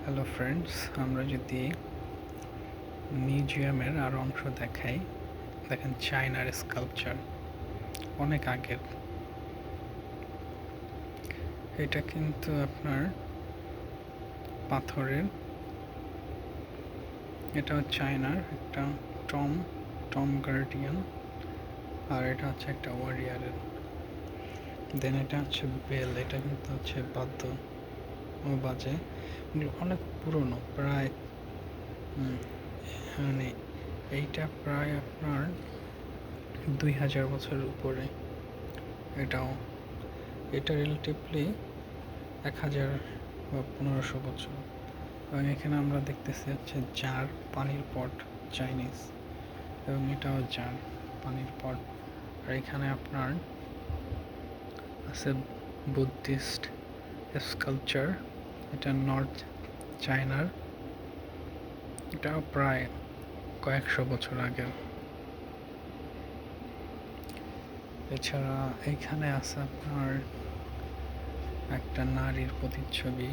Hello friends, আমরা যদি মিউজিয়ামের আরও অংশ দেখাই, দেখেন চায়নার স্কাল্পচার অনেক আগের। এটা কিন্তু আপনার পাথরের, এটা চায়নার একটা টম টম গার্ডিয়ান, আর এটা হচ্ছে একটা ওয়ারিয়ারের। দেন এটা হচ্ছে বেল, এটা কিন্তু হচ্ছে বাদ্য ও বাজে, এগুলো অনেক পুরনো, প্রায় মানে এইটা প্রায় আপনার 2000 বছরের উপরে। এটা রিলেটিভলি 1000 বা 1500 বছর। এবং এখানে আমরা দেখতেছি হচ্ছে জার, পানির পট, চাইনিজ, এবং এটাও জার, পানির পট। আর এখানে আপনার আছে বুদ্ধিস্ট স্কাল্পচার, এটা নর্থ চায়নার, এটাও প্রায় কয়েকশো বছর আগের। এছাড়া এইখানে আছে আপনার একটা নারীর প্রতিচ্ছবি,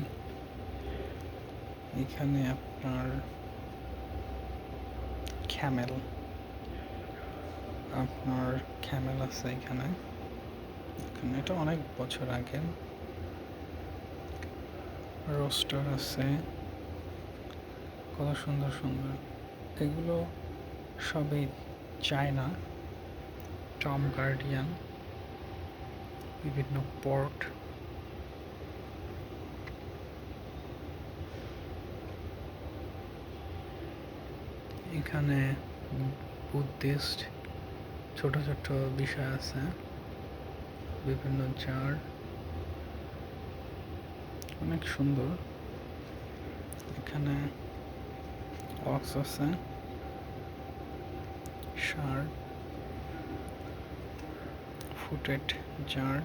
এখানে আপনার ক্যামেল আছে এখানে। এটা অনেক বছর আগের। রোস্টার আছে, কত সুন্দর সুন্দর। এগুলো সবই চায়না। টম গার্ডিয়ান, বিভিন্ন পট, এখানে বুদ্ধিস্ট ছোট ছোট বিষয় আছে, বিভিন্ন জার, অনেক সুন্দর। এখানে অক্স আছে, শার্ট, ফুটেড জার,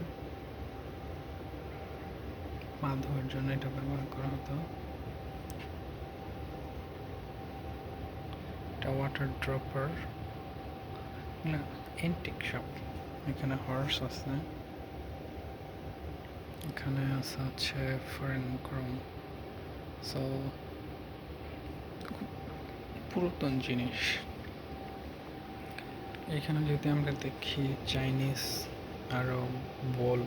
পা ধোয়ার জন্য এটা ব্যবহার করা হতো। এটা ওয়াটার ড্রপার, এন্টিক শপ। এখানে হর্স আছে, এখানে আছে হচ্ছে ফরেন ক্রোম। সো পুরাতন জিনিস। এখানে যদি আমরা দেখি চাইনিজ আরও বল,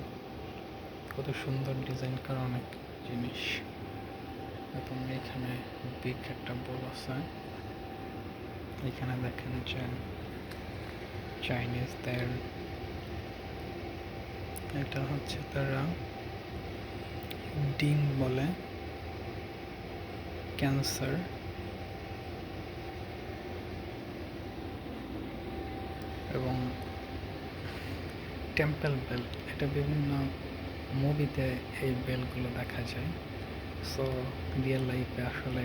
কত সুন্দর ডিজাইন করা অনেক জিনিস। এবং এখানে বিগ একটা বল আছে। এখানে দেখেন যে চাইনিজদের, এটা হচ্ছে তারা ডিং বলে, ক্যান্সার। এবং টেম্পল বেল, এটা বিভিন্ন মুভিতে এই বেলগুলো দেখা যায়। সো রিয়েল লাইফে আসলে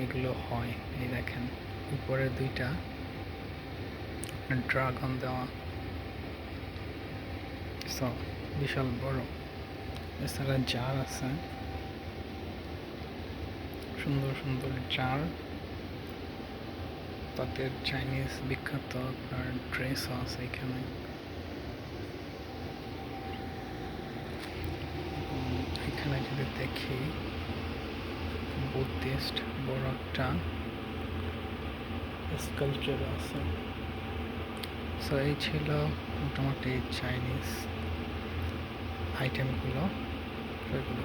এগুলো হয়। এই দেখেন উপরে দুইটা ড্রাগন দেওয়া, সো বিশাল বড়। এছাড়া জার আছে, সুন্দর সুন্দর জার। তাদের চাইনিজ বিখ্যাত আপনার ড্রেসও আছে এখানে। এখানে যদি দেখি বুদ্ধিস্ট বড় একটা স্কাল্পচার আছে। সো এই ছিল মোটামুটি চাইনিজ আইটেমগুলো, সেগুলো